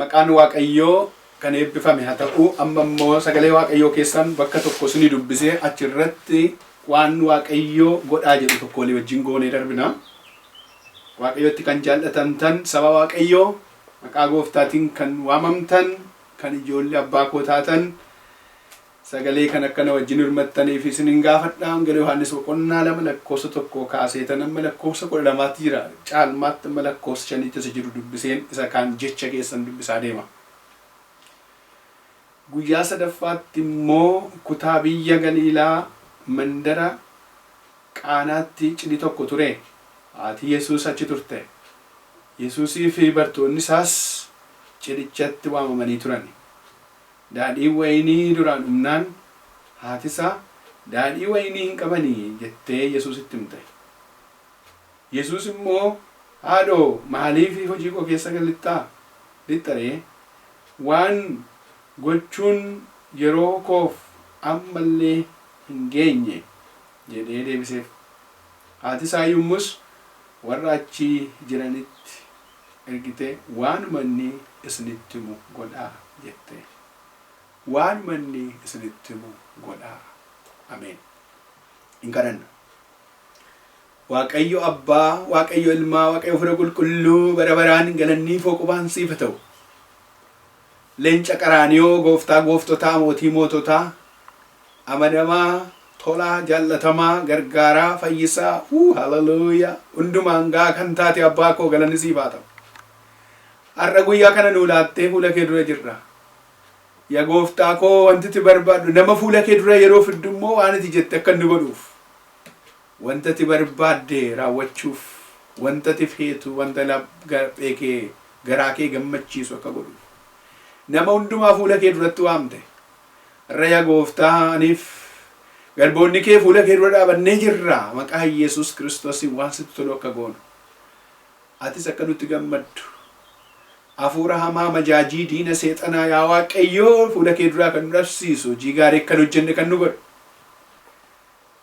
Maqaan Waaqayyoo kan eebbifame haa ta'u. Amma immoo sagalee Waaqayyoo keessan bakka tokko suni dubbisee achirratti waan Waaqayyoo godhaa jedhu tokko walii wajjin goonee darbina. Waaqayyootti kan jaallatamtan saba Waaqayyoo maqaa Gooftaatiin kan waamamtan kan ijoollee abbaa koo taatan sagalee kan akkana wajjin hirmattaniif isinin gaafadha. Wangeela Yohaannis boqonnaa 2 lakkoofsa 1 kaasee tan amma lakkoofsa 12 jira. Caalmaatti amma lakkoofsa 5 jiru dubbiseen isa kaan jecha keessan dubbisaa deema. Guyyaa sadaffaatti immoo kutaa biyya Galiilaa mandara Qaanaatti cidhi tokko ture. Haati Yesuus achi turte. Yesuusii fi bartoonni isaas cidhichatti waamamanii turan. Daadhii waynii duraan dhumnaan haati isaa daadhii waynii hin qabanii jettee Yesuusitti himte. Yesuus immoo haadhoo maaliif hojii koo keessa galittaa? Lixxaree waan gochuun yeroo koof ammallee hin geenye jedhee deebiseef. Haati isaa yommus warra achi jiranitti ergite waan manni isinitti himu godhaa jette. Waan manni isinitti himu godhaa. Ameen. In kadhanna. Waaqayyo Abbaa, Waaqayyo Ilmaa, Waaqayyo Hafuura Qulqulluu bara baraan galannii qubaan siif haa ta'u. Leenca Qaraaniyoo Gooftaa gooftotaa mootii moototaa amanamaa tolaa jaallatamaa gargaaraa fayyisaa haleluuyaa hundumaan gaa kan taate abbaa koo galanni siif haa ta'u. Har'a guyyaa kana nuu laattee fuula kee dura jirra. Yaa Gooftaa koo wanti ati barbaaddu nama fuula kee dura yeroo fiddu immoo waan ati jette akka inni godhuuf. Wanta ati barbaadde raawwachuuf, wanta ati feetu, wanta laphee kee garaa kee gammachiisu akka godhuuf. Nama hundumaa fuula kee duratti waamte. Har'a yaa Gooftaa aniif garboonni kee fuula kee dura dhaabannee jirra. Maqaa Yesuus Kiristoosiin waan sitti tolu akka goonu. Atis akka nutti gammaddu. Hafuura hamaa majaajii diina seexanaa yaa Waaqayyoo fuula kee duraa kan nu dhabsiisu hojii gaarii akka hojjenne kan nu godhu.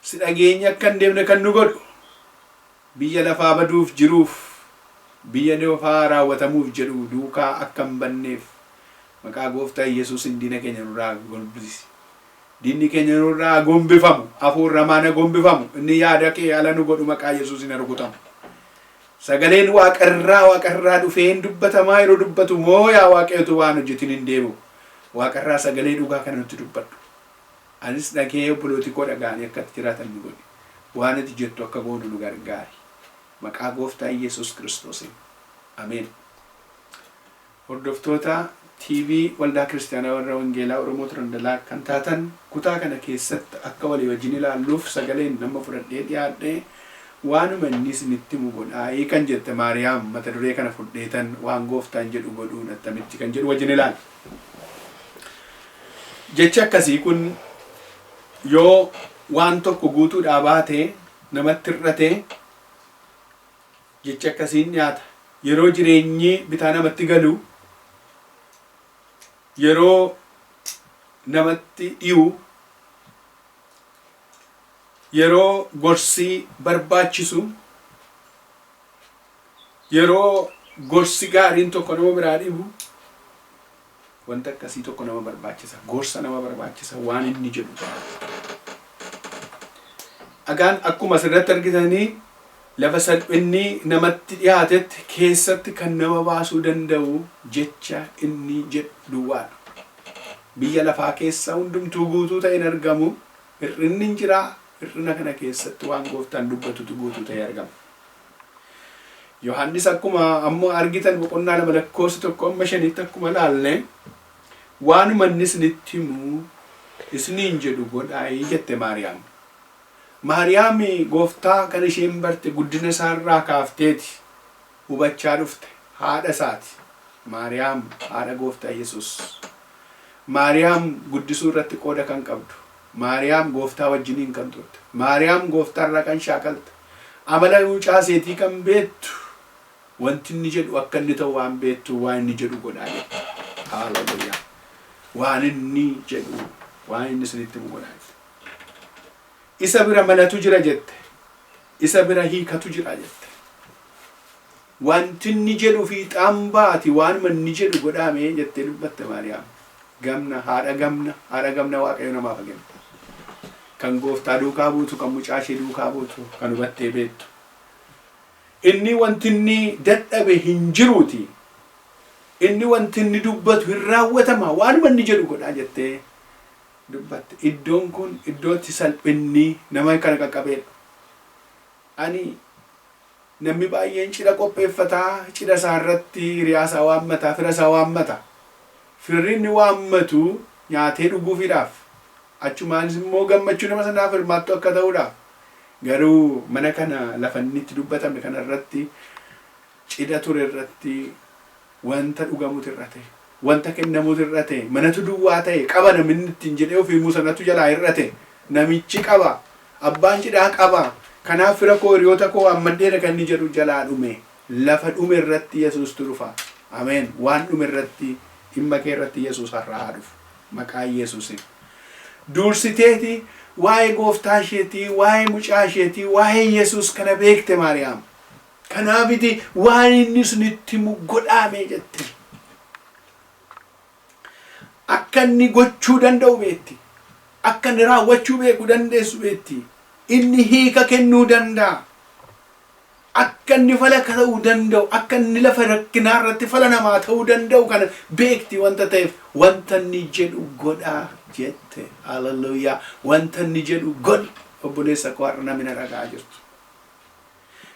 Si dhageenya akka hin deemne kan nu godhu. Biyya lafaa baduuf jiruuf biyya lafaa raawwatamuuf jedhu duukaa akka hin banneef maqaa Gooftaa Yesuusiin diina keenya nurraa gombisi. Diinni keenya nurraa gombifamu. Hafuurri hamaan gombifamu. Inni yaada kee ala nu godhu maqaa Yesuusiin rukutamu. Sagaleen waaqarraa dhufee hin dubbatamaa yeroo dubbatu moo yaa Waaqayyootu waan hojjetin hin deemu. Waaqarraa sagalee dhugaa kana nutti dubbadhu. Anis dhagee obbolooti koo dhaga'anii akka itti jiraatan nu godhi. Waan ati jettu akka goonu nu gargaari. Maqaa Gooftaa Yesuus Kiristoosiin. Ameen. Hordoftoota TV Waldaa Kiristaanaa warra Wangeelaa Oromoo Tirandalaa kan taatan kutaa kana keessatti akka walii wajjin ilaalluuf sagaleen nama fudhadhee dhiyaadhee waanuma inni isinitti himu godhaa kan jette Maariyaam mata duree kana fudheetan waan Gooftaan jedhu godhuun attamitti kan jedhu wajjin ilaalla. Jechi akkasii kun yoo waan tokko guutuudhaa baatee namatti hir'atee jechi akkasiin dhiyaata. Yeroo jireenyi bitaa namatti galu, yeroo namatti dhiyu, yeroo gorsi barbaachisu, yeroo gorsi gaariin tokko nama biraa dhibu, wanta akkasii tokko nama barbaachisa. Gorsa nama barbaachisa waan inni jedhu. Agaan akkuma asirratti argitanii lafa salphinni namatti dhiyaatetti keessatti kan nama baasuu danda'u jecha inni jedhu duwwaadha. Biyya lafaa keessa hundumtuu guutuu ta'een argamu. Hir'inni hin jiraa. Hir'ina kana keessatti waan Gooftaan dubbatutu guutuu ta'ee argama. Yohaannis akkuma ammoo argitan boqonnaa 2 lakkoofsa 1-5 akkuma laalle waanuma inni isinitti himu isiniin jedhu godhaa jette Maariyaam. Maariyaam Gooftaa kan isheen barte guddina isaarraa kaafteeti hubachaa dhufte haadha isaati. Maariyaam haadha Gooftaa Yesuus. Maariyaam guddisuu irratti qooda kan qabdu. Maariyaam Gooftaa wajjiniin kan turte. Maariyaam Gooftaarraa kan shaakalte. Amala mucaa seetii kan beektu. Wanti inni jedhu akka inni ta'u waan beektu waan inni jedhu godhaa jette. Haleluuyaa. Waan inni jedhu waan inni isinitti himu godhaa jette. Isa bira malatu jira jette. Isa bira hiikatu jira jette. wanti inni jedhu fiixaan baati waanuma inni jedhu godhaame jettee dubbatte Maariyaam. Gamna haadha gamna Waaqayyo namaaf kenna. Kan gooftaa duukaa buutu kan mucaa ishee duukaa buutu kan hubattee beektu. Inni wanti inni dadhabe hin jiruuti. Inni wanti inni dubbatu hin raawwatama waanuma inni jedhu godhaa jettee dubbatte. Iddoon kun iddootti salphinni nama kana qaqqabeedha. Ani namni baay'een cidha qopheeffataa, cidha isaa irratti hiriyaa isaa waammata, fira isaa waammata. Firri inni waammatu nyaatee dhuguufiidhaaf. Achumaanis immoo gammachuu nama sanaaf hirmaattu akka ta'uudhaaf. Garuu mana kana lafa inni itti dubbatame kana irratti cidha ture irratti wanta dhugamuutu irra ta'e, wanta kennamuutu irra ta'e, manatu duwwaa ta'e, qaba namni ittiin jedhee ofii musanatu jalaa irra ta'e, namichi qaba, abbaan cidhaa qaba. Kanaaf fira koo hiriyoota koo ammaddeera kan inni jedhu jalaa dhume. Lafa dhume irratti Yesuustu dhufa. Ameen. Waan dhume irratti dhimma kee irratti Yesuus har'aa dhufu. Maqaa Yesuusin. Dursiteeti waa'ee gooftaa isheetii, waa'ee mucaa isheetii, waa'ee Yesuus kana beekte Maariyaam. Kanaafiti waan inni sunitti godhaame jette. Akka inni gochuu danda'u beekti. Akka inni raawwachuu beeku dandeessu beekti. Inni hiika kennuu danda'a. Akka inni fala ta'uu danda'u, akka inni lafa rakkinaa irratti fala namaa ta'uu danda'u kana beekti wanta ta'eef wanta inni jedhu godhaa jette. Hallelujah. Wanta inni jedhu godhi. Obboleessa koo har'a namni na dhaga'aa jirtu.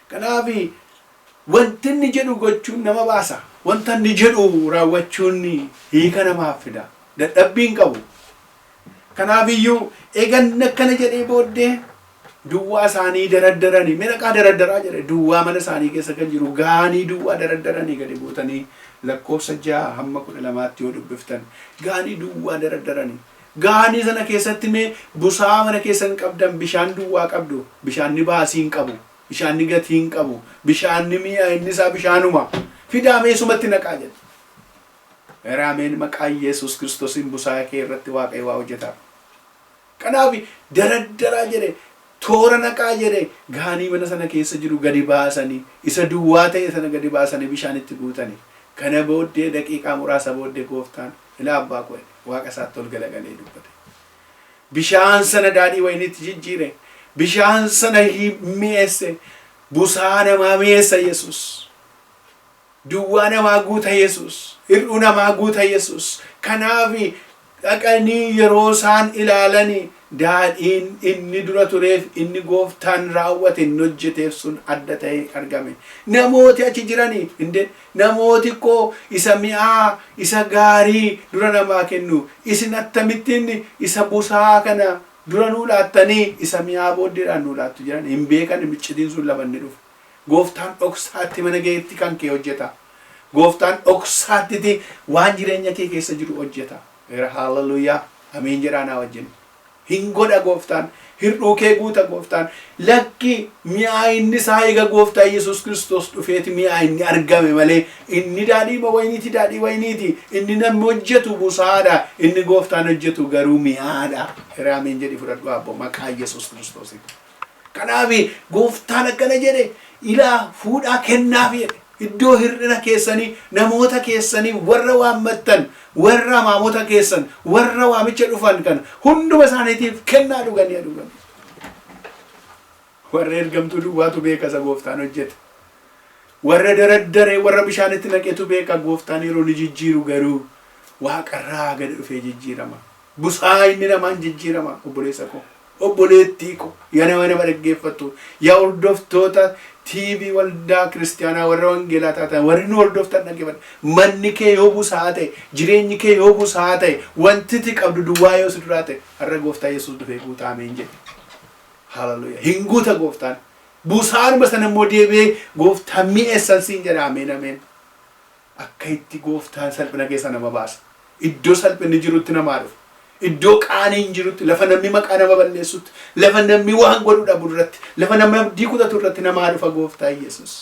Kanaaf wanti inni jedhu gochuun nama baasa. Wanta inni jedhu raawwachuun hiika namaaf fida. Dadhabbiin qabu. Kanaaf iyyuu eegan akkana jedhee booddee duwwaa isaanii daraddaranii meeqa daraddaraa jedhe duwwaa mana isaanii keessa kan jiru gaanii duwwaa daraddaranii gadi buutanii lakkoofsa 6 hamma 12 yoo dubbiftan gaanii duwwaa daraddaranii gaanii sana keessatti mee busaa mana keessan qabdan bishaan duwwaa qabdu bishaan ni baasii hin qabu bishaan ni gatii hin qabu bishaan ni mi'a inni isaa bishaanuma fidaamee sumatti naqaa jedhe raameen maqaa Yesuus Kiristoosiin busaa kee irratti Waaqayyo waa hojjeta. Kanaaf daraddaraa jedhe toora naqaa jedhe gaanii mana sana keessa jiru gadi baasanii isa duwwaa ta'e sana gadi baasanii bishaan itti guutanii. Kana booddee daqiiqaa muraasa booddee gooftaan ilaa abbaa koo waaqa isaatti ol galagalee dubbate. Bishaan sana daadhii wayiniitti jijjiire. Bishaan sana mi'eesse. Busaa namaa mi'eessa Yesuus. Duwwaa namaa guuta Yesuus. Hir'uu namaa guuta Yesuus. Kanaaf dhaqanii yeroo isaan ilaalanii daadhiin inni dura tureef inni gooftaan raawwate inni hojjeteef sun adda ta'ee argame. Namooti achi jiranii namooti koo isa mi'aa isa gaarii dura namaa kennu isin akkamittiin isa busaa kana dura nuu laattanii isa mi'aa booddeedhaan nuu laattu jiran hin beekan miccitiin sun lafanni dhufu. Gooftaan dhoksaatti mana keetti kan kee hojjeta. Gooftaan dhoksaatti waan jireenya kee keessa jiru hojjeta. Hallelujah. Ameen jedhaanaa wajjin. Hin godha gooftaan. Hir'uu kee guuta gooftaan. Lakki mi'aa inni isaa eega gooftaa Yesuus Kiristoos dhufeeti mi'aa inni argame malee inni daadhii wayiniiti. Inni namni hojjetu busaadha. Inni gooftaan hojjetu garuu mi'aadha. Ameen jedhi fudhadhu abbo maqaa Yesuus Kiristoos. Kanaaf gooftaan akkana jedhe ilaa fuudhaa kennaaf jedhe. Iddoo hir'ina keessanii namoota keessanii warra waammattan warra maamota keessan warra waamicha dhufan kan hunduma isaaniitiif kennaa dhuganii dhugan. Warra ergamtuu duwwaatu beeka isa gooftaan hojjete. Warra daraddaree warra bishaanitti naqetu beeka gooftaan yeroo ni jijjiiru garuu waaqarraa gadi dhufee jijjiirama. Busaa inni namaan jijjiirama obboleessa koo. Obboleettii koo yaa nama dhaggeeffattu yaa hordoftoota TV waldaa kiristaanaa warra wangeelaa taatan warri nu hordoftan dhaggeeffadha. Manni kee yoo busaa ta'e jireenyi kee yoo busaa ta'e wanti ati qabdu duwwaa yoo si duraa ta'e har'a gooftaa Yesuus dhufee guutaa ameen jedhe. Hallelujah. Hin guuta gooftaan. Busaanuma sana immoo deebi'ee gooftaan mi'eessan siin jedha ameen ameen. Akka itti gooftaan salphina keessa nama baasa. Iddoo salphinni jirutti namaa dhufa. Iddoo qaaniin jirutti lafa namni maqaa nama balleessutti lafa namni waan godhu dhabu irratti lafa namni abdii kutatu irratti namaa dhufa gooftaa Yesuus.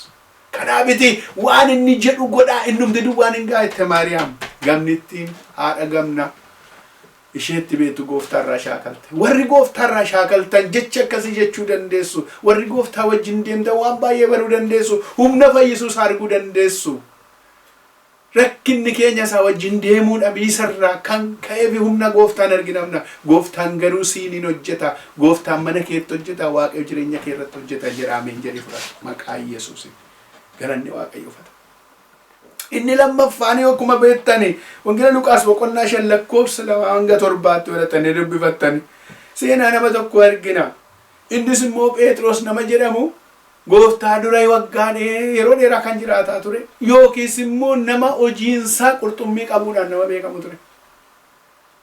Kanaafiti waan inni jedhu godhaa innumti duwwaan hin gaa'ette Maariyaam gamnittiin haadha gamna isheetti beetu gooftaarraa shaakalte. Warri gooftaarraa shaakaltan jecha akkasii jechuu dandeessu. Warri gooftaa wajjin deemtan waan baay'ee baruu dandeessu. Humna fayyisuus arguu dandeessu. Rakkinni keenya isaa wajjin deemuu dhabiisarraa kan ka'eef humna gooftaan arginamna. Gooftaan garuu siiniin hojjeta. Gooftaan mana keetti hojjeta. Waaqayyo jireenya kee irratti hojjeta. Jedhameen jedhi fudhata. Maqaa Yesuusiin. Galanni Waaqayyo fata. Inni lammaffaan akkuma beektani wangeela Luqaas boqonnaa 5 lakkoofsa 2-7 fudhatanii dubbifattani. Seenaa nama tokko argina. Innis immoo Phexros nama jedhamu gooftaa dura waggaa yeroo dheeraa kan jiraataa ture. Yookiis immoo nama hojiinsaa qurxummii qabuudhaan nama beekamu ture.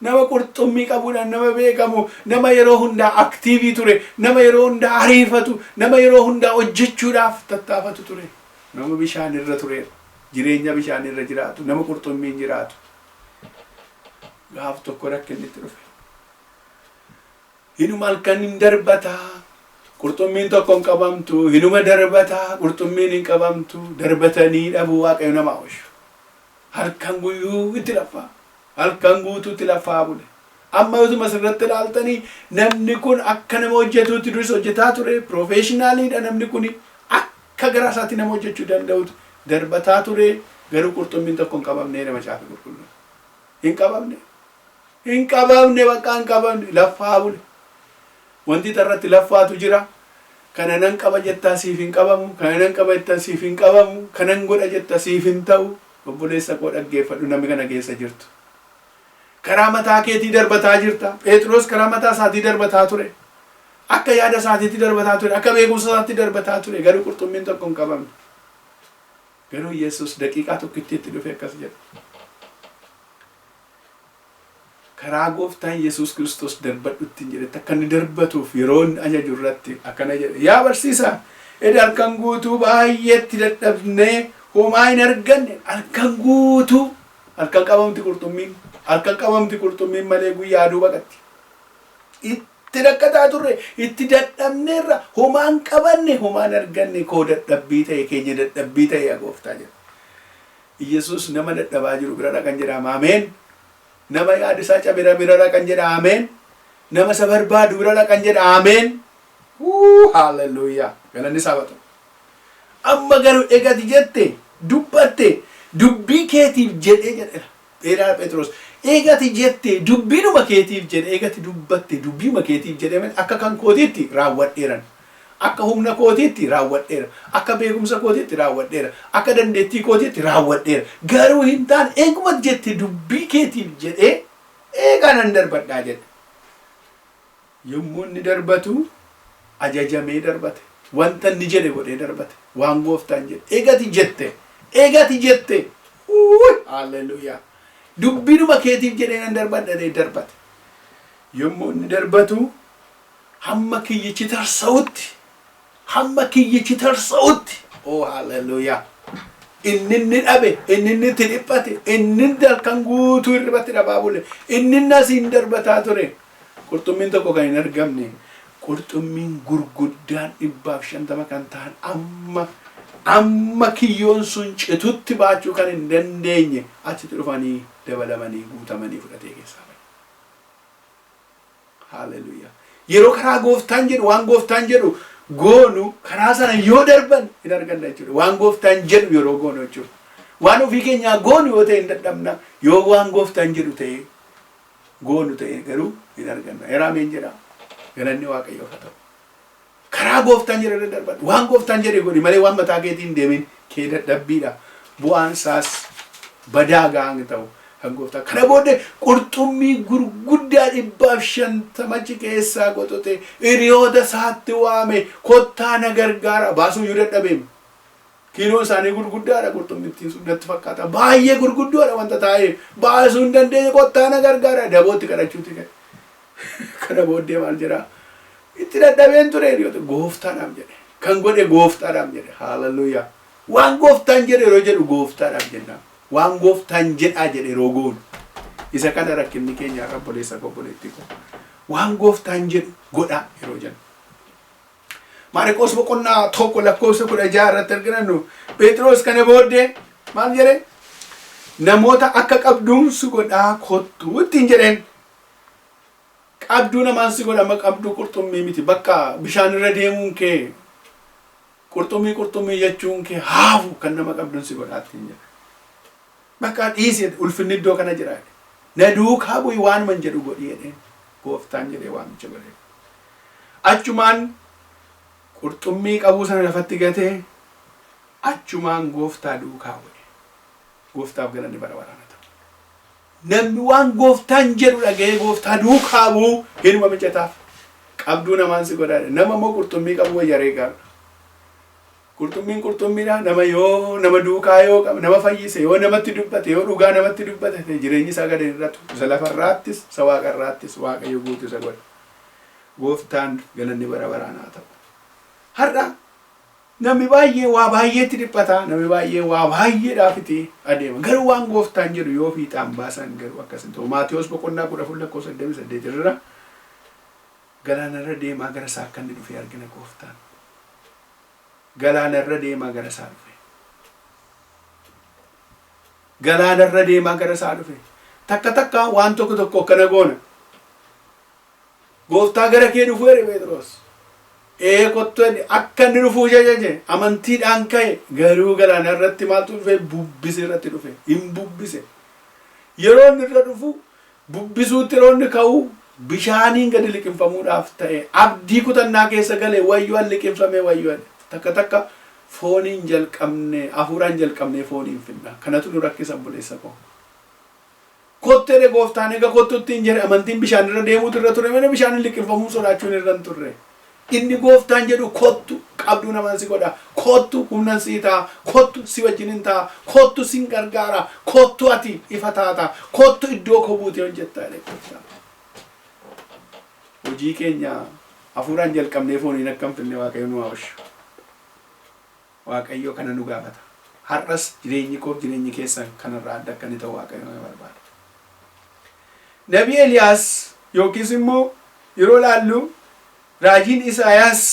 Nama qurxummii qabuudhaan nama beekamu, nama yeroo hundaa aktiivii ture, nama yeroo hundaa ariifatu, nama yeroo hundaa hojjechuudhaaf tattaafatu ture. Nama bishaan irra ture. Jireenya bishaan irra jiraatu, nama qurxummiin jiraatu. Gaaf tokko rakkinni itti dhufe. Hinuma halkan hin darbataa. Qurxummiin tokko hin qabamtu. Hinuma darbataa. Qurxummiin hin qabamtu. Darbatanii dhabuu Waaqayyo nama oolchu. Halkan guyyuu itti lafaa. Halkan guutuu itti lafaa bule. Amma utuma asirratti ilaaltanii namni kun akka nama hojjetuutti duris hojjetaa ture. Profeeshinaaliidha namni kun akka garaa isaatti nama hojjechuu danda'utu. Darbataa ture garuu qurxummiin tokko hin qabamne nama caafe qulqulluu. Hin qabamne. Hin qabamne bakka hin qabamne lafaa bule. Wanti irratti lafaatu jira. Kana nan qaba jettaa siif hin qabamu. Kana nan qaba jettaa siif hin qabamu. Kanan godha jettaa siif hin ta'u. Obboleessa koo dhaggeeffadhu namni kana keessa jirtu. Karaa mataa keetii darbataa jirta. Phexros karaa mataa isaatii darbataa ture. Akka yaada isaatiitti darbataa ture. Akka beekumsa isaatti darbataa ture. Garuu qurxummiin tokko hin qabamne. Garuu Yesuus daqiiqaa tokkitti itti dhufe akkas jedha. Karaa gooftaan Yesuus Kiristoos darbadhutti hin jedhetti akka inni darbatuuf yeroo inni ajaju irratti akkana jedhe. Yaa barsiisaa, edi halkan guutuu baay'eetti dadhabnee homaa hin arganne. Halkan guutuu halkan qabamti qurxummiin. Halkan qabamti qurxummiin malee guyyaa aduu baqatti. Itti rakkataa turre, itti dadhabneerra homaan qabanne, homaan arganne koo dadhabbii ta'e keenya dadhabbii ta'e yaa gooftaa jedha. Yesuus nama dadhabaa jiru bira dhaqan jedhama. Ameen. Nama yaada isaa cabira bira dhaqan jedha. Ameen. Nama isa barbaadu bira dhaqan jedha. Ameen. Hallelujah. Galanni isaa haa ta'u. Amma garuu eegati jette dubbatte dubbii keetiif jedhee jedhera. Dheeraa Phexros. Eegati jette dubbiinuma keetiif jedhe eegati dubbatte dubbiima keetiif jedhe akka kan kootiitti raawwadheeran. Akka humna kootiitti raawwadheera. Akka beekumsa kootiitti raawwadheera. Akka dandeettii kootiitti raawwadheera. Garuu hin taane eeguma jette dubbii keetiif jedhee eeganan darbadhaa jedhe. Yommuu inni darbatu ajajamee darbate. Wanta inni jedhe godhee darbate. Waan gooftaan jedhe. Eegati jette. Eegati jette. Hallelujah. Dubbiinuma keetiif jedhee nan darbadhee darbate. Yommuu inni darbatu hamma kiyyichi tarsa'utti. Hamma kiyyichi tarsa'utti. Oh hallelujah. Inni dhabe, inni itti dhiphate, inni halkan guutuu hirribatti dhabaa bule, inni asiin darbataa ture. Qurxummiin tokko kan hin argamne. Qurxummiin gurguddaan 150 kan ta'an amma kiyyoon sun citutti baachuu kan hin dandeenye achitti dhufanii dabalamanii guutamanii fudhatee keessaa bahe. Hallelujah. Yeroo karaa gooftaan jedhu waan gooftaan jedhu goonu karaa sana yoo darban hin arganna jechuudha. Waan gooftaan jedhu yeroo goonu jechuudha. Waan ofii keenyaa goonu yoo ta'e hin dadhabna. Yoo waan gooftaan jedhu ta'e goonu ta'e garuu hin arganna. Eraameen jedha. Galanni Waaqayyoof haa ta'u. Karaa gooftaan jedhu darban waan gooftaan jedhe godhi malee waan mataa keetiin deemin kee dadhabbiidha. Bu'aan isaas badaa gahaan ta'u. Kana booddee qurxummii gurguddaa 150 keessaa qotote hiriyoota isaatti waame kottaa na gargaara baasuu yoo dadhabeem. Kiiloo isaanii gurguddaadha qurxummittiin sun natti fakkaata. Baay'ee gurguddoodha wanta taa'ee baasuu hin dandeenye kottaa na gargaara dabootti kadhachuuti ka'e. Kana booddee maal jedhaa? Itti dadhabeen ture hiriyoota gooftaadhaaf jedhe. Kan godhe gooftaadhaaf jedhe. Hallelujah. Waan gooftaan jedhe yeroo jedhu gooftaadhaaf jennaan. Waan gooftaan jedhaa jedhe yeroo goonu. Isa kana rakkinni keenya akka obboleessa obboleettii ko. Waan gooftaan jedhu godhaa yeroo jennu. Maarqos boqonnaa 1 lakkoofsa 16 irratti arginannu Phexros kana booddee maal jedhe? Namoota akka qabduun su godhaa kottuu ittiin jedheen. qabduu namaan si godha qabduu qurxummii miti bakka bishaan irra deemuun kee qurxummii jechuun kee haafu kan nama qabduun si godhaatti hin jedhu bakka dhiisee ulfinni iddoo kana jira na duukaa bu'i waan man jedhu godhi jedheen gooftaan jedhee waamicha godhe achumaan qurxummii qabuu sana lafatti gatee achumaan gooftaa duukaa bu'e gooftaaf galanni bara baraan namni waan gooftaan jedhu dhaga'ee gooftaa duukaa bu'u hinuma mijataaf qabduu namaan si godha nama moo qurxummii qabu wayyaree gaara qurxummiidha nama yoo nama duukaa yoo qaba nama fayyise yoo namatti dubbate yoo dhugaa namatti dubbate jireenyi isaa gad hir'atu isa lafarraattis isa waaqarraattis waaqayyo guutu isa godha gooftaan galanni bara baraan haa ta'u har'a namni baay'ee waa baay'eetti dhiphata namni baay'ee waa baay'eedhaafiti adeema garuu waan gooftaan jedhu yoo fiixaan baasan garuu akkasii ta'u Maatiyos boqonnaa 10:38 irra galaanarra deemaa gara isaa akka inni dhufe argina gooftaan galaanarra deemaa gara isaa dhufe galaanarra deemaa gara isaa dhufe takka waan tokko akkana goona gooftaa gara kee dhufu jedhe Phexros kottu akka inni dhufuu jajaje amantiidhaan ka'e garuu galaana irratti maaltu dhufe bubbise irratti dhufe hin bubbise yeroo inni irra dhufu bubbisuutti yeroo inni ka'u bishaaniin gadi liqimfamuudhaaf ta'e abdii kutannaa keessa galee wayyoo liqimfamee wayyoo takka fooniin jalqabne hafuuraan jalqabne fooniin finna kanatu nu rakkisan buleessa koo kottee gooftaan egaa kottutti hin jedhe amantiin bishaan irra deemuutu irra ture mana bishaan liqimfamuu sodaachuun irra hin turre inni gooftaan jedhu kottu qabduu namaan si godha kottu humnan sii ta'a kottu si wajjin hin ta'a kottu sin gargaara kottu ati ifa taata kottu iddoo koo buutee hojjettaa jedhe hojii keenya hafuuraan jalqabnee fooniin akkam finne waaqayyo nu haawashu waaqayyo kana nu gaafata har'as jireenyi koof jireenyi keessan kanarraa adda akka inni ta'u waaqayyo nu barbaada nabi Eliyaas yookiis immoo yeroo laallu raajiin Isaayaas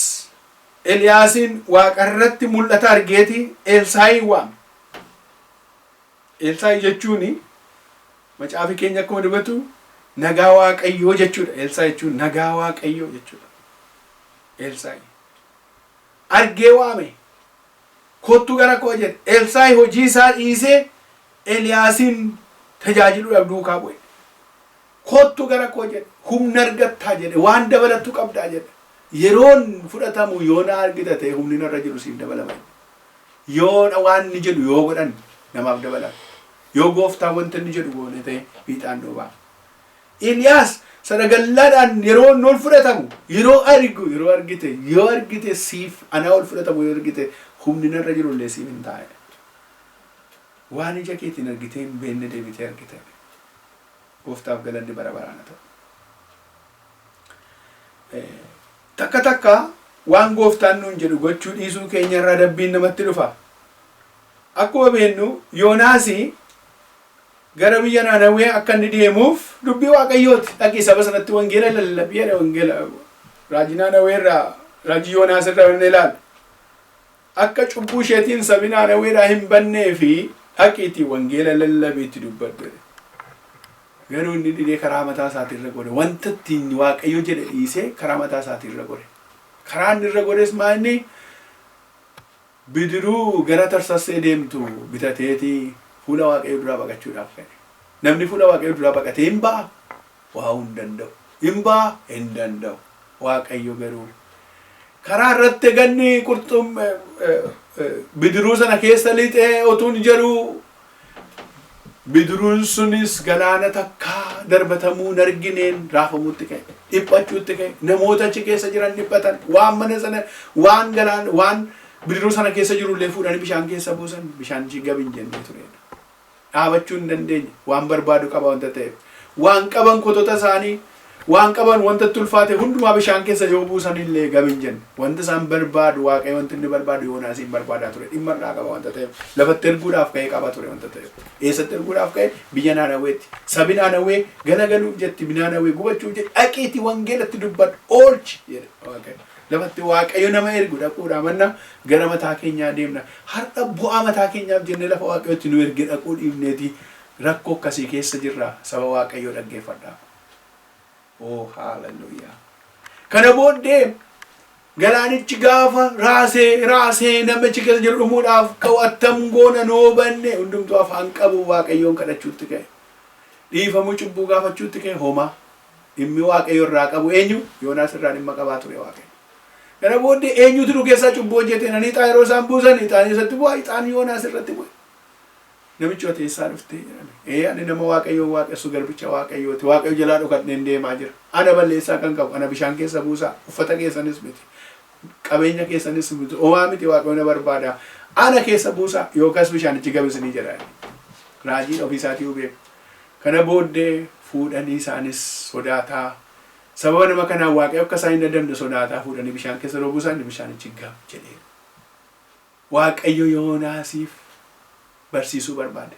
Eliyaasiin waaqarratti mul'ata argeeti Elsaayin waame Elsaayi jechuun macaafi keenya akkuma dubbatu nagaa waaqayyoo jechuudha Elsaayi jechuun nagaa waaqayyoo jechuudha Elsaayi argee waame kottu gara koo jedhe Elsaayi hojii isaa dhiisee Eliyaasiin tajaajiluudhaaf duukaa bu'e kottu gara koo jedhe humna argattaa jedhe waan dabalattu qabdaa jedhe yeroon fudhatamu yoo na argita ta'e humni narra jiru siif dabalama yoo waan ni jedhu yoo godhan namaaf dabala yoo gooftaan wanta inni jedhu goone ta'e fiixaan dhoobaa Eliyaas sadagallaadhaan yeroo ol fudhatamu yeroo argite siif anaa ol fudhatamu yoo argite humni narra jiru illee siif hin taa'e waan ija keetiin argitee hin beenne deebitee argite gooftaaf galanni bara baraan ta'u takka waan gooftaan nuun jedhu gochuu dhiisuu keenya irraa dabbiin namatti dhufa akkuma beennu Yoonaasi gara biyya Naanawwee akka inni deemuuf dubbii waaqayyooti dhaqii saba sanatti wangeela lallabii wangeela raajii Naanawwee irraa raajii Yoonaas irraa inni ilaala akka cubbuu isheetiin sabi Naanawwee irraa hin bannee fi dhaqiitii wangeela lallabiitti dubbadhu garuu inni dhidhee karaa mataa isaatii irra godhe wanta ittiin waaqayyo jedhe dhiisee karaa mataa isaatii irra godhe karaa inni irra godhes maanni bidiruu gara Tarsaasee deemtu bitateetii fuula waaqayyo duraa baqachuudhaaf ka'e namni fuula waaqayyo duraa baqatee hin ba'a waa hin danda'u waaqayyo garuu karaa irratti ganni bidiruu sana keessa lixee otuun jedhu bidiruun sunis galaana takkaa darbatamuu nargineen raafamuutti ka'e dhiphachuutti ka'e namoota achi keessa jiran dhiphatan waan mana sana waan bidiruu sana keessa jirullee fuudhanii bishaan keessa buusan bishaan gab hin jennee turedha dhaabachuu hin dandeenye waan barbaadu qaba wanta ta'eef waan qaban kotota isaanii waan qaban wanta tulfaate hundumaa bishaan keessa yoo buusanillee gab hin jenne wanta isaan barbaadu waaqayyo wanti inni barbaadu Yoonaasiin barbaadaa ture dhimma irraa qaba wanta ta'eef lafatti erguudhaaf ka'ee qaba ture wanta ta'eef eessatti erguudhaaf ka'e biyya Naanawweetti sabi Naanawwee galagaluuf jetti Naanawwee gubachuuf jetti dhaqiitii wangeelatti dubbadhu oolchi jedhe waaqayyo lafatti waaqayyo nama ergu dhaquudha manna gara mataa keenyaa deemna har'a bu'aa mataa keenyaaf jennee lafa waaqayyotti nu erge dhaquu dhiifneeti rakkoo akkasii keessa jirra saba waaqayyo dhaggeeffadhaa Oh hallelujah. Kana booddee galaanichi gaafa raasee namichi keessa jiru dhumuudhaaf ka'u attam goona noo banne hundumtuu afaan qabu Waaqayyoon kadhachuutti ka'e. Dhiifamuu cubbuu gaafachuutti ka'e homaa. Dhimmi Waaqayyo irraa qabu eenyu? Yoonaas irraa dhimma qabaa ture Waaqayyo. Kana booddee eenyutu nu keessaa cubbuu hojjete? Nani ixaa yeroo isaan buusan ixaan isatti bu'aa, ixaan Yoonaas irratti bu'e. Namichi hote isaa dhuftee jedhame. Ani nama Waaqayyoon waaqessu garbicha Waaqayyooti. Waaqayyo jalaa dhokadheen deemaa jira. Ana balleessaa kan qabu, ana bishaan keessa buusaa, uffata keessanis miti. Qabeenya keessanis miti. Homaa miti Waaqayyo na barbaada. Ana keessa buusaa yookaas bishaanichi gabisinii jedha. Raajiin ofiisaatii beeku. Kana booddee fuudhanii isaanis sodaataa. Sababa nama kanaan Waaqayyo akka isaan hin dadhabne sodaataa fuudhanii bishaan keessa yeroo buusan bishaanichi gab jedhee. Waaqayyo Yoonaasiif barsiisuu barbaade.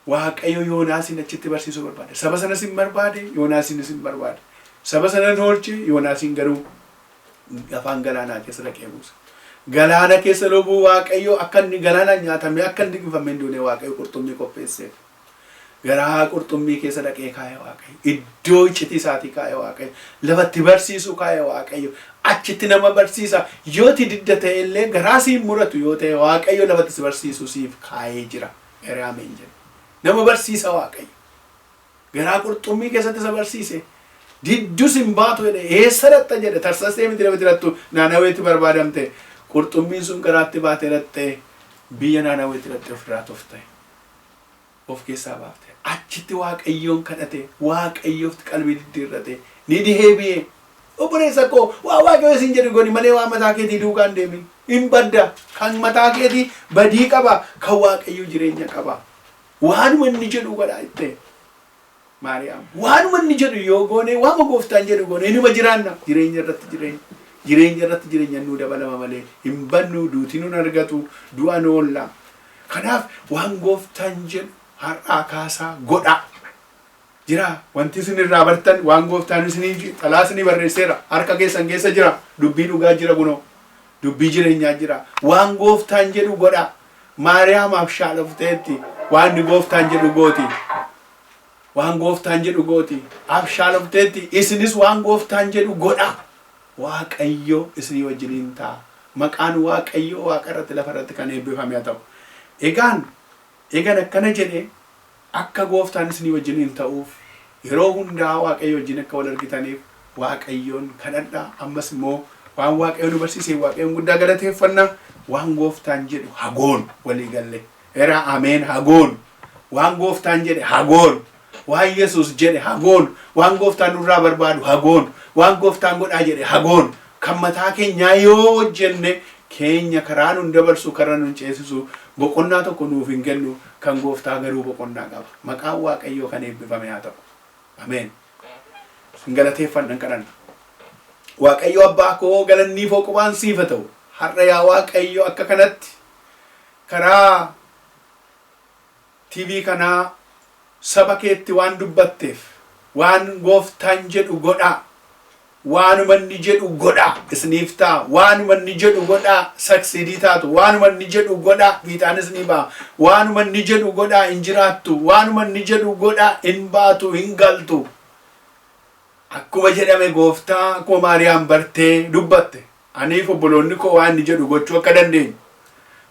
Waaqayyo Yoonaasin achitti barsiisuu barbaade. Saba sanas hin barbaade, Yoonaasinis hin barbaade. Saba sana oolche, Yoonaasin garuu afaan galaanaa keessa dhaqee buusa. Galaana keessa lubuu Waaqayyo akka inni galaanaan nyaatamee akka inni gifamee hin duune Waaqayyo qurxummii qopheesseef. Garaa qurxummii keessa dhaqee kaa'e Waaqayyo. Iddoo iccitii isaatii kaa'e Waaqayyo. Lafatti barsiisuu kaa'e Waaqayyo. Achitti nama barsiisa. Yooti didda ta'e illee garaa siin muratu yoo ta'e Waaqayyo lafatti si barsiisuu siif kaa'ee jira. Ameen jedhe. Nama barsiisa Waaqayyo. Garaa qurxummii keessatti isa barsiise. Diddus hin baatu jedhe. Eessa dhatta jedhe. Tarsasee miti namatti dhattu naannaweetti barbaadamte. Qurxummiin sun garaatti baatee dhattee biyya naannaweetti dhattee ofirraa tofta'e. Of keessaa baafte. Achitti Waaqayyoon kadhate. Waaqayyoof qalbii diddiirrate. Ni deebi'e. Obboleessa koo waa Waaqayyo isin jedhu gooni malee waa mataa keetii duukaan deemin. Hin badda. Kan mataa keetii badii qaba. Kan Waaqayyo jireenya qaba. Waanuma inni jedhu godhaa itti. Maariyaam. Waanuma inni jedhu yoo goone waama gooftaan jedhu goone inuma jiraanna. Jireenya irratti jireenya. Jireenya irratti jireenya nuu dabalama malee hin bannu duuti nun argatu du'a nu oolla. Kanaaf waan gooftaan jedhu har'aa kaasaa godha. Jira wanti isin irraa bartan waan gooftaan isinii xalaa isinii barreesseera. Harka keessan keessa jira. Dubbii dhugaa jira kunoo. Dubbii jireenyaa jira. Waan gooftaan jedhu godha. Maariyaamaaf shaalofteetti waan gooftaan jedhu gooti. Waan gooftaan jedhu gooti. Abshaalofteetti isinis waan gooftaan jedhu godha. Waaqayyo isinii wajjiniin ta'a. Maqaan Waaqayyo Waaqa irratti lafa irratti kan eebbifame haa ta'u. Egaan akkana jedhee akka gooftaan isinii wajjiniin ta'uuf yeroo hundaa Waaqayyo wajjin akka wal argitaniif Waaqayyoon kadhadhaa. Ammas immoo waan Waaqayyo nu barsiise Waaqayyoon guddaa galateeffanna. Waan gooftaan jedhu hagoon walii galle. Era ameen hagoon. Waan gooftaan jedhe hagoon. Waan Yesuus jedhe hagoon. Waan gooftaan nurraa barbaadu hagoon. Waan gooftaan godhaa jedhe hagoon. Kan mataa keenyaa yoo hojjenne keenya karaa nun dabarsu karaa nun ceesisu boqonnaa tokko nuuf hin kennu kan gooftaa garuu boqonnaa qaba. Maqaan Waaqayyoo kan eebbifame haa ta'u. Ameen. Galateeffannan kadhanna. Waaqayyo abbaa koo galannii foqubaan siif haa ta'u. Har'a yaa Waaqayyo akka kanatti karaa TV kanaa saba keetti waan dubbatteef waan gooftaan jedhu godhaa. Waanuma inni jedhu godhaa isiniif ta'a. Waanuma inni jedhu godhaa saksidii taatu. Waanuma inni jedhu godhaa fiixaanis ni ba'a. Waanuma inni jedhu godhaa hin jiraattu. Waanuma inni jedhu godhaa hin baatu hin galtu. Akkuma jedhame gooftaa akkuma Maariyaam bartee dubbatte. Aniif obboloonni koo waan inni jedhu gochuu akka dandeenyu.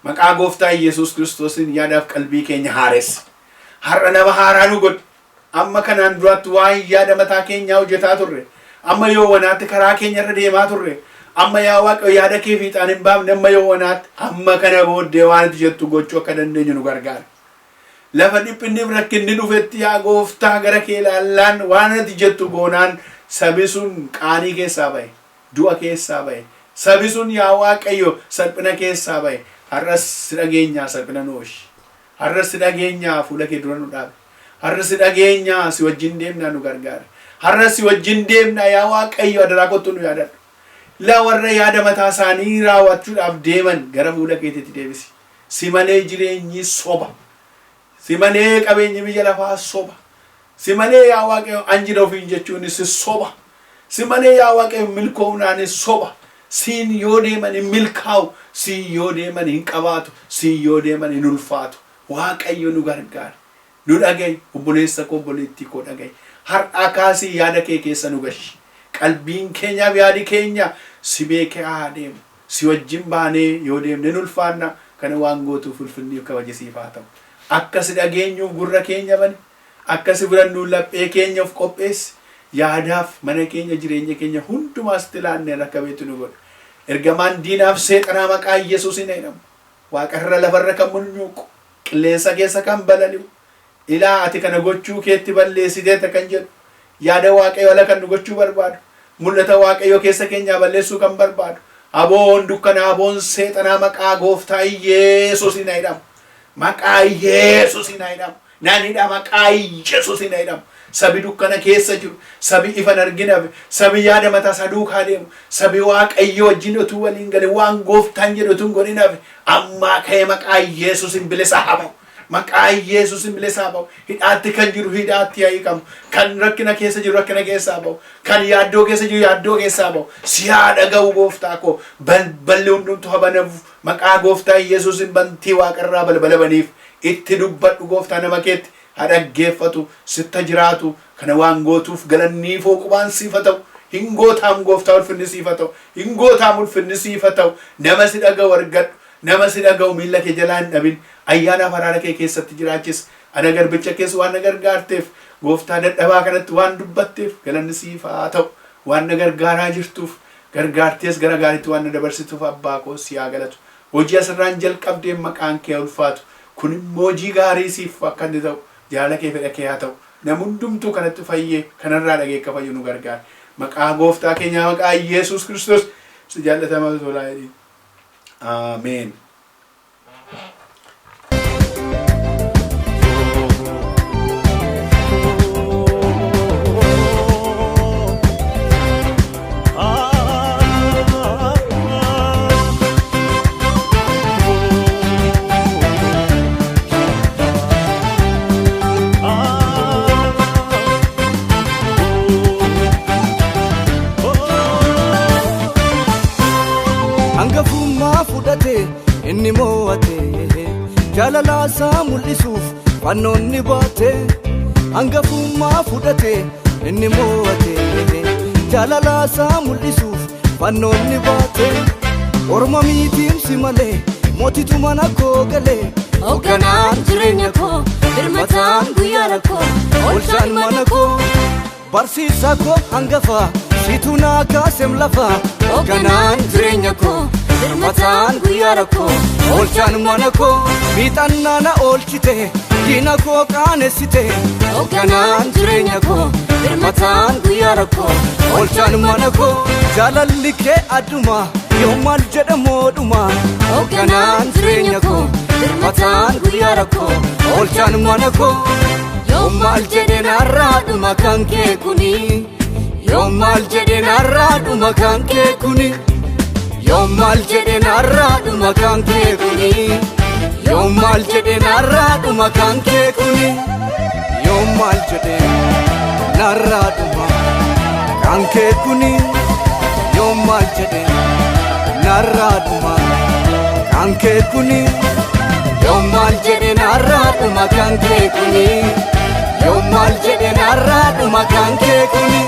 Maqaa gooftaa Yesuus Kiristoosiin yaadaaf qalbii keenya haaressi. Har'a nama haaraa nu godhi. Amma kanaan duraatti waan yaada mataa keenyaa hojjetaa turre. Amma yoo wanaatti karaa keenya irra deemaa turre. Amma yaa Waaqayyo yaada kee fiixaan hin baafne amma yoo wanaatti amma kana booddee waan ati jettu gochuu akka dandeenyu nu gargaara. Lafa dhiphinni rakkinni dhufetti yaa gooftaa gara kee ilaallaan waan ati jettu goonaan sabi sun qaanii keessaa ba'e. Du'a keessaa ba'e. Sabi sun yaa Waaqayyo salphina keessaa ba'e. Har'as si dhageenyaa salphina nu oolchi. Har'as si dhageenyaa fuula kee dura nu dhaabe. Har'as si dhageenyaa si wajjin deemnaa nu gargaara. Har'as si wajjin deemnaa yaa Waaqayyo adaraa kottu nu yaadadhu. La warra yaada mataa isaanii raawwachuudhaaf deeman gara fuula keetiitti deebisi. Si malee jireenyi soba. Si malee qabeenyi biyya lafaa soba. Si malee yaa Waaqayyo anjira ofiin jechuun si soba. Si malee yaa Waaqayyo milkoomnaan soba. Siin yoo deeman hin milkaa'u. Siin yoo deeman hin qabaatu. Siin yoo deeman hin ulfaatu. Waaqayyo nu gargaara. Nu dhaga'i obboleessa koo obboleettii koo dhaga'i. har'a kaasii yaada kee keessa nu gashi. Qalbiin keenya yaadi keenya si beekee haa deemu. Si wajjin baanee yoo deemne nu ulfaanna. Kana waan gootuuf ulfinni kabaja siif haa ta'u. Akka si dhageenyuuf gurra keenya bani. Akka si birannu laphee keenyaaf qopheessi. Yaadaaf mana keenya jireenya keenya hundumaas tilaannee rakkabeetu nu godha. Ergamaan diinaaf seexanaa maqaa Yesuusin jedhamu. Waaqarra lafarra kan mul'uuqu. Qilleensa keessa kan balali'u. Ilaa ati kana gochuu keetti balleessiteeta kan jedhu. Yaada Waaqayyoo ala kan nu gochuu barbaadu. Mul'ata Waaqayyoo keessa keenyaa balleessuu kan barbaadu. Aboon dukkana aboon seexanaa maqaa gooftaa Yesuusin jedhamu. Maqaa Yesuusin jedhamu. Naanidha maqaa Yesuusin jedhamu. Sabi dukkana keessa jiru. Sabi ifan arginaaf. Sabi yaada mataa isaa duukaa deemu. Sabi Waaqayyoo wajjin utuu waliin gale waan gooftaan jedhu utuu hin godhinaaf. Ammaa ka'ee maqaa Yesuusin bilisa haa ba'u. Maqaa Yesuusin bilisa haa ba'u. Hidhaatti kan jiru hidhaatti haa hiikamu. Kan rakkina keessa jiru rakkina keessa haa ba'u. Kan yaaddoo keessa jiru yaaddoo keessa haa ba'u. Si haa dhaga'u gooftaa koo. Balballi hundumtu haa banamu. Maqaa gooftaa Yesuusin bantii waaqarraa balbala baniif. Itti dubbadhu gooftaa nama keetti. Haa dhaggeeffatu. Sitta jiraatu. Kana waan gootuuf galannii fooqubaan siif haa ta'u. Hin gootaam gooftaa ulfinni siif haa ta'u. Hin gootaam ulfinni siif haa ta'u. Nama si dhaga'u argadhu. Nama si dhaga'u miilla kee jalaa hin dhabin. Ayyaana araara kee keessatti jiraachis. Ana garbicha keessa waan na gargaarteef. Gooftaa dadhabaa kanatti waan dubbatteef galanni siif haa ta'u. Waan na gargaaraa jirtuuf. Gargaartees gara gaariitti waan na dabarsituuf abbaa koo si haa galatu. Hojii asirraan jalqabdeen maqaan kee ulfaatu. Kun immoo hojii gaarii siif akka inni ta'u. Jaala kee fedha kee haa ta'u. Namni hundumtuu kanatti fayyee kanarraa dhagee akka fayyu nu gargaara. Maqaa gooftaa keenyaa maqaa Yesuus Kiristoos si jaallatamaa tolaa jedhi. Ameen. Inni mo'ate jaalalaasaa mul'isuuf fannoonni baate. Hangafummaa fudhate inni mo'ate jaalalaasaa mul'isuuf fannoonni baate. Orma miitiimsi malee mootitu mana koo galee. Hoogganaan jireenya koo birmataan guyyaa rakkoo Oolchaan mana koo barsiisaa koo hangafa siitu naa kaasem lafa. Hoogganaan jireenya koo birmataan guyyaa rakkoo Oolchaan mana koo miixannaa na oolchite diina koo qaanessite. Hoogganaan jireenya koo birmataan guyyaa rakkoo Oolchaan mana koo jaalalli kee adduma yoo maal jedhamoodhuma. Hoogganaan jireenya koo birmataan guyyaa rakkoo Oolchaan mana koo yoo maal jedhe narraadhuma kan kee kuni. yoo maal jedhe narraadhuma kan kee kuni. yoo maal jedhe narraadhuma kan kee kuni. yoo maal jedhe narraadhuma kan kee kuni. yoo maal jedhe narraadhuma kan kee kuni. yoo maal jedhe narraadhuma kan kee kuni. yoo maal jedhe narraadhuma kan kee kuni. yoo maal jedhe narraadhuma kan kee kuni.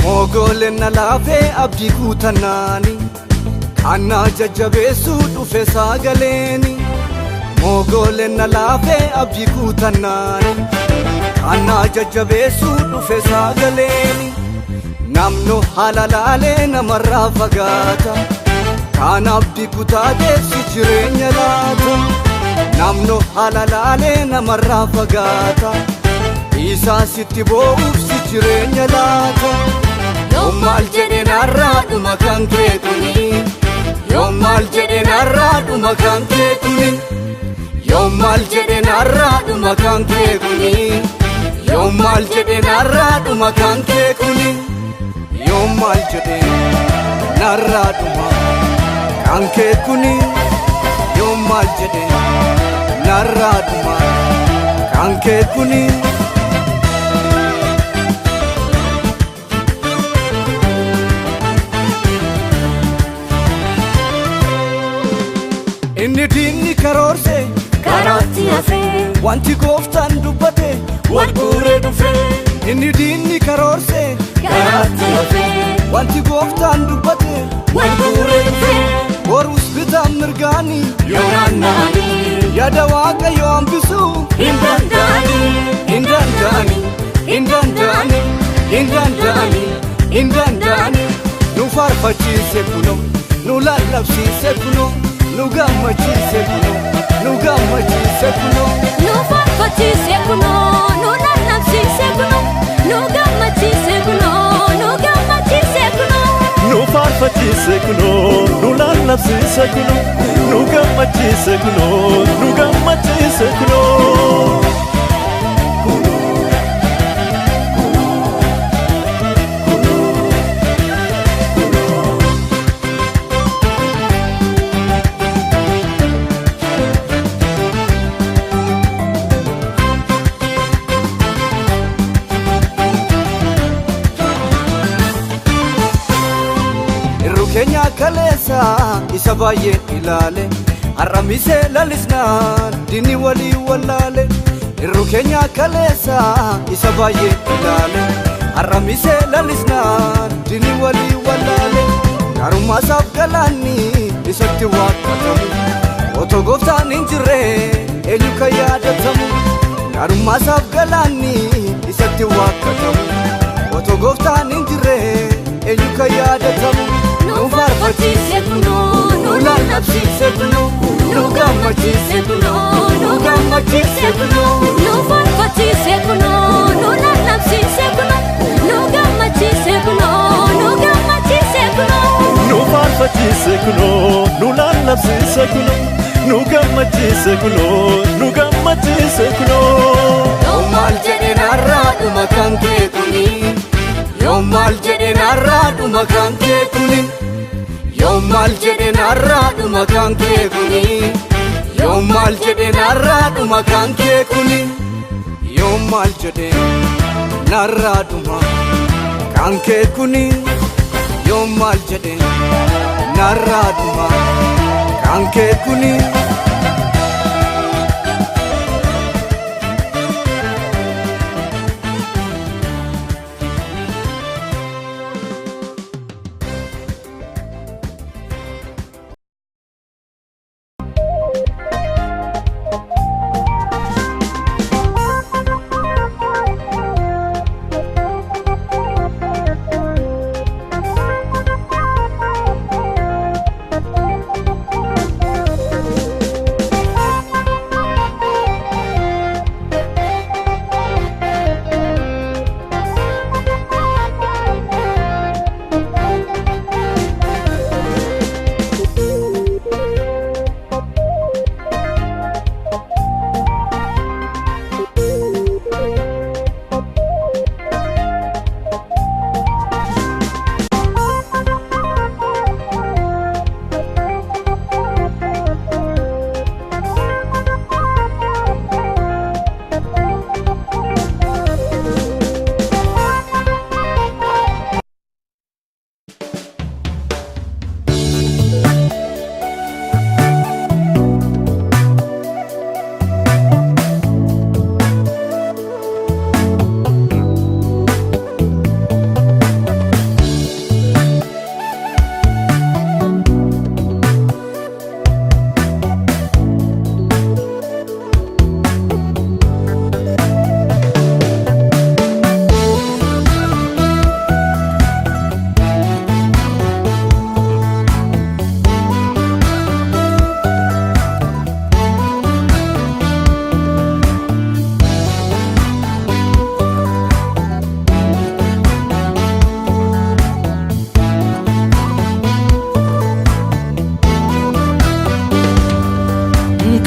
Mogolenna laafee abdii guutanaani kannaa jajjabeessuu dhufe sagaleeni. Mogolenna laafee abdii guutanaani kannaa jajjabeessuu dhufe sagaleeni. Namno haala laalee namarraa fagaata kan abdii kutaateessi jireenya laata. Namno haala laalee namarraa fagaata isaa sitti boo'uuf si jireenya laata. yoo maal jedhe narraadhuma kan kee kuni. yoo maal jedhe narraadhuma kan kee kuni. yoo maal jedhe narraadhuma kan kee kuni. yoo maal jedhe narraadhuma kan kee kuni. yoo maal jedhe narraadhuma kan kee kuni. yoo maal jedhe narraadhuma kan kee kuni. inni diinni karoorse karaatti hafee wanti gooftaan dubbate wal guuree dhufee inni diinni karoorse karaatti hafee wanti gooftaan dubbate wal guuree dhufee borus bitaan mirgaani yoo naanna'anii yaada waaqayyo hambisuu hin danda'anii hin danda'ani hin danda'ani hin danda'ani hin danda'ani nu faarfachiise kuno nu lallabsiise kuno nu gammachiise kuno nu gammachiise kuno nu faarfachiise kuno nu lallabsiise kuno nu gammachiise kuno nu gammachiise kuno nu faarfachiise kuno nu lallabsiise kuno nu gammachiise kuno nu gammachiise kuno Kenya kalesa isa baay'ee ilaale har'amisee lalisnaan dinni walii wallaale irru Kenya kalesa isa baay'ee ilaale har'amisee lalisnaan dinni walii wallaale garummaasaaf galaanni isatti waaqatamu otoo gooftaan hin jirre eenyu kan yaadatamu garummaasaaf galaanni isatti waaqatamu otoo gooftaan hin jirre eenyu kan yaadatamu nu faarfachiise kuno nu lallabsiise kuno nu gammachiise kuno nu gammachiise kuno nu faarfachiise kuno nu lallabsiise kuno nu gammachiise kuno nu gammachiise kuno nu faarfachiise kuno nu lallabsiise kuno nu gammachiise kuno nu gammachiise kuno yoo maal jedheen har'aadhuma kan kee kuni yoo maal jedheen har'aadhuma kan kee kuni yoo maal jedheen har'aadhuma kan kee kuni yoo maal jedheen har'aadhuma kan kee kuni yoo maal jedheen har'aadhuma kan kee kuni yoo maal jedheen har'aadhuma kan kee kuni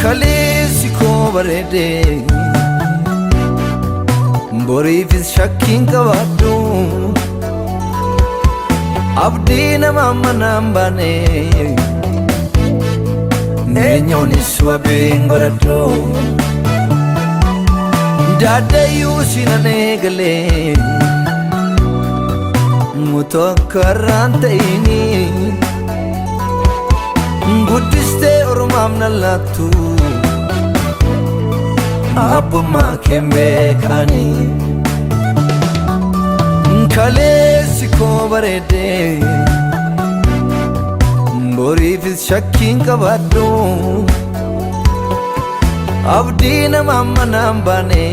Kaleessi koo bareede boriifis shakkiin qabaadhu abdii nama manaan baane eenyoonis wabiin godhadhu daaddayyuu sinan eegalee mutu akka irraan ta'ini guddistee ormaaf nan laattu abbummaa kee beekanii kaleessi koo bareedee boriifis shakkiin qabaadhu abdii nama manaan baane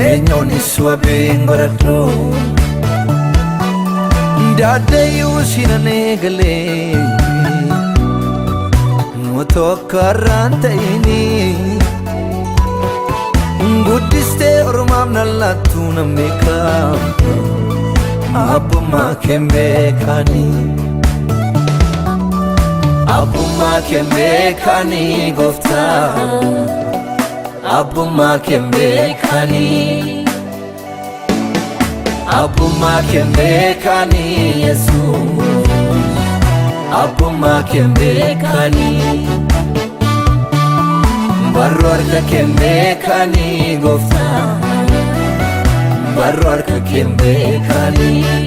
eenyoonis wabiin godhadhu daaddeeyyuu sinan eegalee otoo akka har'aan ta'ini guddistee ormaaf nan laattu nan beeka abbummaa kee beekanii abbummaa kee beekanii gooftaa abbummaa kee beekanii abbummaa kee beekanii Yesuus abbummaa kee beekanii barru harka kee beekanii gooftaa barru harka kee beekanii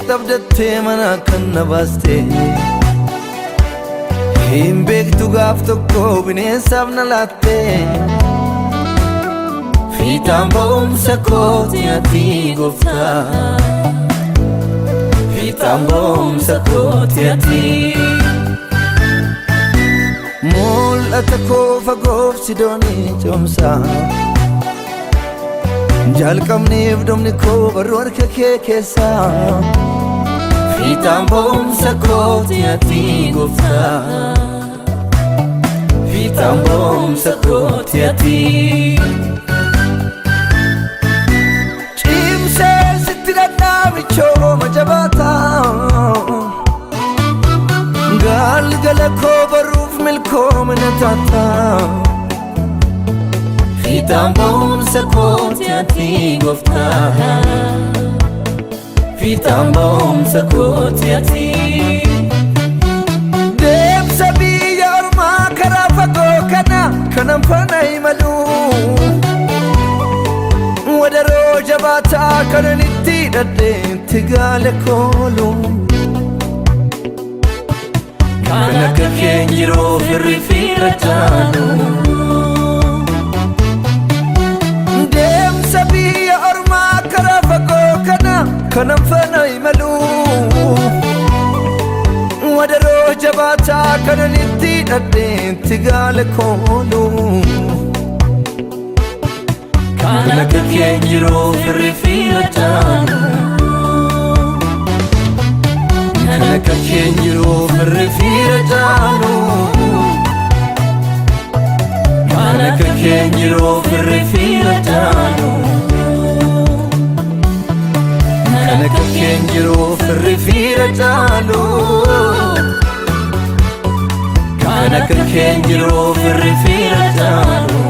tabdattee mana kan na baaste hin beektu gaaf tokko bineensaaf na laatte fiixaan ba'umsa kooti ati gooftaa fiixaan ba'umsa kooti ati mul'ata koo fagoof sidoonii cimsaa jalqabneef dhumni koo barru harka kee keessaa fiixaan ba'umsa kooti ati gooftaa fiixaan ba'umsa kooti ati cimsee sitti dhadhaabichooma jabaataa galgala koo baruuf milkoomina taataa fiixaan ba'umsa kooti ati gooftaa fiixaan ba'umsa kooti ati deemsa biyya ormaa karaa fagoo kana kanan faana imalu wadaroo jabaataa kanan itti dhadheetti gaale koolu kan akka keen jiruu firri fiira jaalu deemsa biyya ormaa karaa fagoo kana kanan faana imalu wadaroo jabaataa kanan itti dhadheetti gaale koolu kan akka keen jiruu firri fiira jaalu kan akka keen jiruu firri fiira jaalu kan akka keen jiruu firri fiira jaalu kan akka keen jiruu firri fiira jaalu kan akka keen jiruu firri fiira jaalu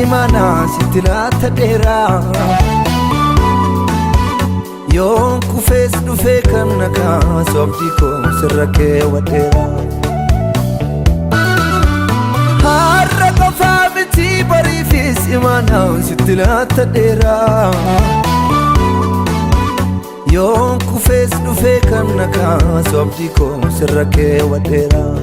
imana sitti laata dheeraa yoon kufees dhufee kan nakaasu abdii koo sirra keewwadheeraa har'a qofaa miti bariifis imana sitti laata dheeraa yoon kufees dhufee kan nakaasu abdii koo sirra keewwadheeraa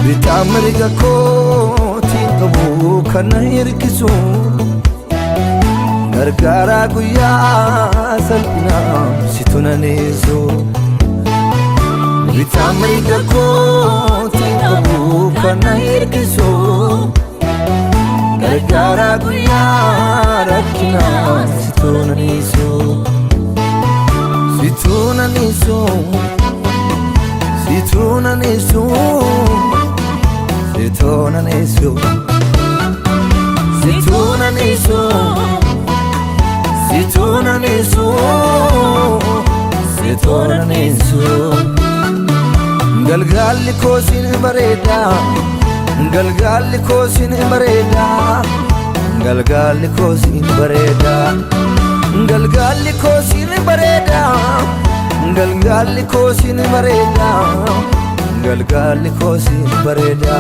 bitaa mirga kootiin qabu kana hirkisu gargaaraa guyyaa salphinaa situ naneessu Bitamriga kooti qabu kana hirkisu Gargaara guyyaa rakkinaa situna nisu Situna nisu Situna nisu Situna nisu Situna nisu Situna nisu Situna nisu Galgalli kosin bareda Galgalli kosin bareda Galgalli kosin bareda Galgalli kosin bareda Galgalli kosin bareda Galgalli kosin bareda